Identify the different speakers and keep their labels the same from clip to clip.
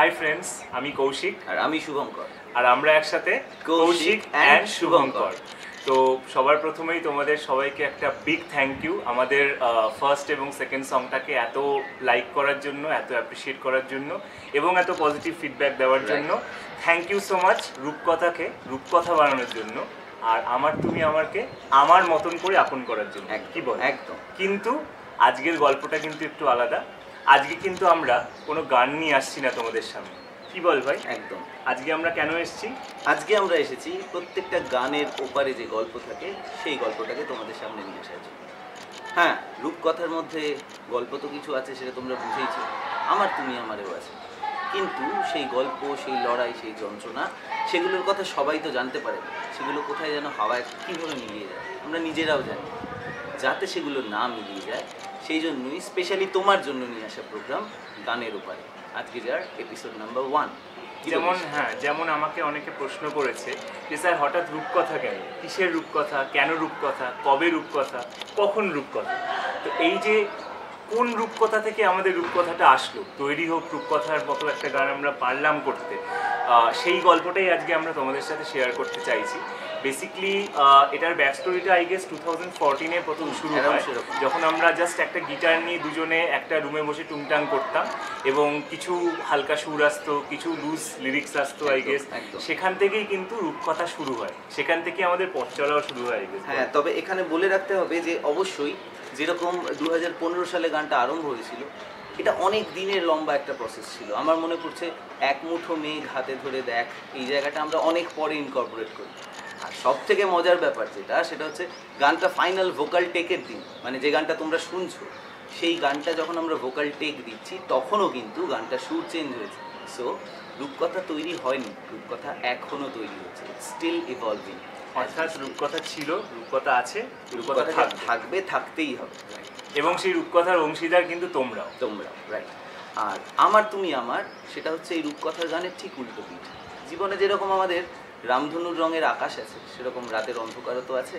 Speaker 1: Hi friends, আমি কৌশিক
Speaker 2: আর আমি শুভঙ্কর,
Speaker 1: আর আমরা একসাথে কৌশিক অ্যান্ড শুভঙ্কর। তো সবার প্রথমেই তোমাদের সবাইকে একটা বিগ থ্যাংক ইউ আমাদের ফার্স্ট এবং সেকেন্ড সংটাকে এত লাইক করার জন্য, এত অ্যাপ্রিসিয়েট করার জন্য এবং এত পজিটিভ ফিডব্যাক দেওয়ার জন্য। থ্যাংক ইউ সো মাচ রূপকথাকে রূপকথা বানানোর জন্য, আর আমার তুমি আমারকে আমার মতন করে আপন করার জন্য। কি বল?
Speaker 2: একদম।
Speaker 1: কিন্তু আজকের গল্পটা কিন্তু একটু আলাদা। আজকে কিন্তু আমরা কোনো গান নিয়ে আসছি না তোমাদের সামনে। কি বল ভাই?
Speaker 2: একদম।
Speaker 1: আজকে আমরা কেন এসেছি?
Speaker 2: আজকে আমরা এসেছি প্রত্যেকটা গানের ওপারে যে গল্প থাকে সেই গল্পটাকে তোমাদের সামনে নিয়ে আসার জন্য। হ্যাঁ, রূপকথার মধ্যে গল্প তো কিছু আছে, সেটা তোমরা বুঝেইছো। আমার তুমি আমারও আছে, কিন্তু সেই গল্প, সেই লড়াই, সেই যন্ত্রণা, সেগুলোর কথা সবাই তো জানতে পারে না। সেগুলো কোথায় যেন হাওয়ায় কীভাবে মিলিয়ে যায় আমরা নিজেরাও জানি। যাতে সেগুলো না মিলিয়ে যায় সেই জন্যই স্পেশালি তোমার জন্য নিয়ে আসা প্রোগ্রাম গানের ওপারে। আজকে যার এপিসোড নাম্বার 1।
Speaker 1: যেমন আমাকে অনেকে প্রশ্ন করেছে যে স্যার হঠাৎ রূপকথা কেন, কিসের রূপকথা, কেন রূপকথা, কবে রূপকথা, কখন রূপকথা। তো এই যে কোন রূপকথা থেকে আমাদের রূপকথাটা আসলো, তৈরি হোক রূপকথার মতো একটা গান আমরা পারলাম করতে, সেই গল্পটাই আজকে আমরা তোমাদের সাথে শেয়ার করতে চাইছি। বেসিক্যালি এটার ব্যাক স্টোরিটা আই গেস 2014-এ প্রথম শুরু হয়, যখন আমরা জাস্ট একটা গিটার নিয়ে দুজনে একটা রুমে বসে টুংটাং করতাম এবং কিছু হালকা সুর আসতো, কিছু লুজ লিরিক্স আসতো আই গেস। সেখান থেকেই কিন্তু রূপকথা শুরু হয়, সেখান থেকে আমাদের পথ চলাও শুরু হয় আই গেস।
Speaker 2: হ্যাঁ, তবে এখানে বলে রাখতে হবে যে অবশ্যই যেরকম 2015 সালে গানটা আরম্ভ হয়েছিল, এটা অনেক দিনের লম্বা একটা প্রসেস ছিল। আমার মনে পড়ছে এক মুঠো মেঘ হাতে ধরে দেখ, এই জায়গাটা আমরা অনেক পরে ইনকর্পোরেট করি। আর সব থেকে মজার ব্যাপার সেটা হচ্ছে গানটা ফাইনাল ভোকাল টেকের দিন, মানে যে গানটা তোমরা শুনছো সেই গানটা যখন আমরা ভোকাল টেক দিচ্ছি তখনও কিন্তু গানটা সুর চেঞ্জ হয়েছে। সো রূপকথা তৈরি হয়নি, রূপকথা এখনও তৈরি হচ্ছে, স্টিল ইভলভিং।
Speaker 1: অর্থাৎ রূপকথা ছিল, রূপকথা আছে, রূপকথা
Speaker 2: থাকবে, থাকতেই হবে।
Speaker 1: এবং সেই রূপকথার অংশীদার কিন্তু তোমরাও।
Speaker 2: রাইট। আর আমার তুমি আমার, সেটা হচ্ছে এই রূপকথার গানের ঠিক উল্টো পিঠ। জীবনে যেরকম আমাদের রামধনুর রঙের আকাশ আছে, সেরকম রাতের অন্ধকারও তো আছে।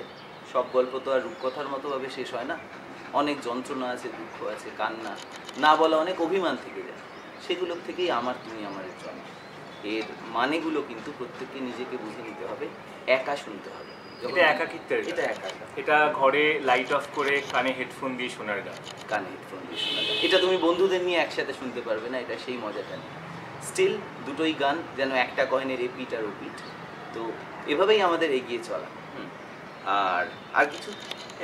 Speaker 2: সব গল্প তো আর রূপকথার মতোভাবে শেষ হয় না। অনেক যন্ত্রণা আছে, দুঃখ আছে, কান্না, না বলা অনেক অভিমান থেকে যায়। সেগুলোর থেকেই আমার তুমি আমারের জন্ম। এর মানেগুলো কিন্তু প্রত্যেককে নিজেকে বুঝে নিতে হবে, একা শুনতে হবে।
Speaker 1: এটা একাকিত্বের, এটা ঘরে লাইট অফ করে কানে হেডফোন দিয়ে শোনার গান।
Speaker 2: এটা তুমি বন্ধুদের নিয়ে একসাথে শুনতে পারবে না, এটা সেই মজাটা নেই। স্টিল দুটোই গান যেন একটা কয়েনের রিপিট আর রিপিট। তো এভাবেই আমাদের এগিয়ে চলা। আর কিছু,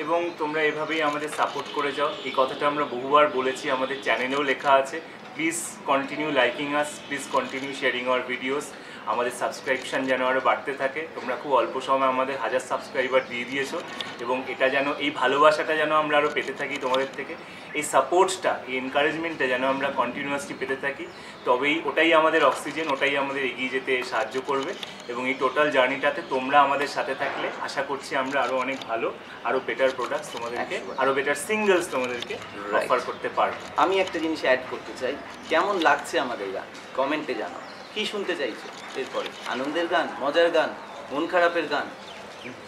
Speaker 1: এবং তোমরা এভাবেই আমাদের সাপোর্ট করে যাও। এই কথাটা আমরা বহুবার বলেছি, আমাদের চ্যানেলেও লেখা আছে। Please continue liking us, please continue sharing hour videos. আমাদের সাবস্ক্রিপশান যেন আরও বাড়তে থাকে। তোমরা খুব অল্প সময় আমাদের 1000 সাবস্ক্রাইবার দিয়ে দিয়েছো, এবং এটা যেন, এই ভালোবাসাটা যেন আমরা আরও পেতে থাকি তোমাদের থেকে, এই সাপোর্টসটা, এই এনকারেজমেন্টটা যেন আমরা কন্টিনিউয়াসলি পেতে থাকি। তবেই ওটাই আমাদের অক্সিজেন, ওটাই আমাদের এগিয়ে যেতে সাহায্য করবে। এবং এই টোটাল জার্নিটাতে তোমরা আমাদের সাথে থাকলে আশা করছি আমরা আরও অনেক ভালো, আরও বেটার প্রোডাক্টস তোমাদেরকে, আরও বেটার সিঙ্গলস তোমাদেরকে অফার করতে পারবো।
Speaker 2: আমি একটা জিনিস অ্যাড করতে চাই, কেমন লাগছে আমাদের গান কমেন্টে জানাও। কি শুনতে চাইছো এরপরে? আনন্দের গান, মজার গান, মন খারাপের গান,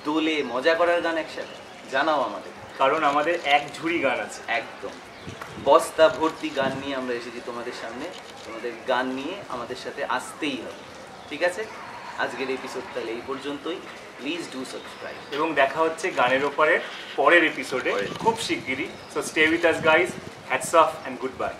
Speaker 2: দোলে মজা করার গান, একসাথে জানাও আমাদের,
Speaker 1: কারণ আমাদের এক ঝুড়ি গান আছে।
Speaker 2: একদম বস্তা ভর্তি গান নিয়ে আমরা এসেছি তোমাদের সামনে। তোমাদের গান নিয়ে আমাদের সাথে আসতেই হবে, ঠিক আছে? আজকের এপিসোড তাহলে এই পর্যন্তই। প্লিজ ডু সাবস্ক্রাইব,
Speaker 1: এবং দেখা হচ্ছে গানের ওপারে পরের এপিসোডে খুব শিগগিরই। So stay with us guys, hats off and good bye.